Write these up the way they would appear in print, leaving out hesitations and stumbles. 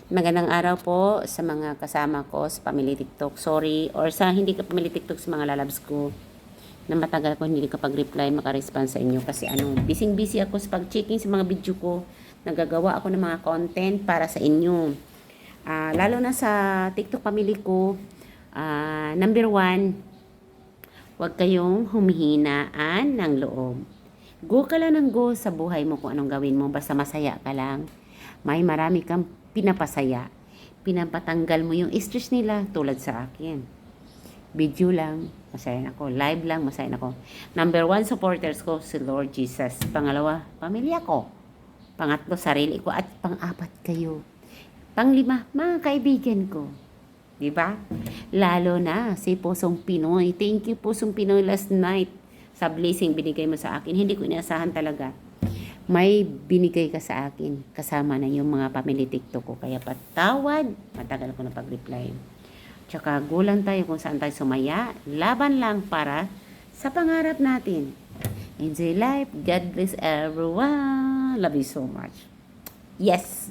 Magandang araw po sa mga kasama ko sa Family TikTok. Sorry, or sa hindi ka Family TikTok sa mga lalabs ko na matagal ko hindi kapag-reply, makarespond sa inyo kasi busy ako sa pag-checking sa mga video ko. Nagagawa ako ng mga content para sa inyo. Lalo na sa TikTok family ko, number 1, huwag kayong humihinaan ng loob. Go ka lang ng go sa buhay mo kung anong gawin mo, basta masaya ka lang. May marami kang pinapasaya. Pinapatanggal mo yung stress nila tulad sa akin. Video lang, masaya na ako. Live lang, masaya na ako. Number 1 supporters ko, si Lord Jesus. Pangalawa, pamilya ko. Pangatlo, sarili ko. At pang-apat kayo. Panglima, mga kaibigan ko. Diba? Lalo na si Pusong Pinoy. Thank you Pusong Pinoy last night sa blessing binigay mo sa akin. Hindi ko inaasahan talaga. May binigay ka sa akin. Kasama na yung mga family TikTok ko. Kaya patawad. Matagal ko na pag-reply. Tsaka gulang tayo kung saan tayo sumaya. Laban lang para sa pangarap natin. Enjoy life. God bless everyone. Love you so much. Yes.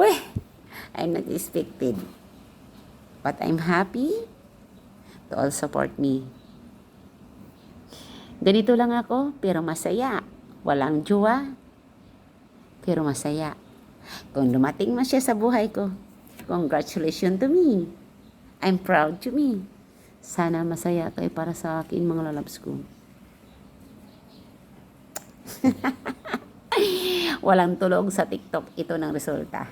Well, I'm not expected. But I'm happy to all support me. Ganito lang ako, pero masaya. Walang jowa, pero masaya. Kung dumating man siya sa buhay ko, congratulations to me. I'm proud to me. Sana masaya kayo para sa akin, mga lalabs ko. Walang tulog sa TikTok. Ito ng resulta.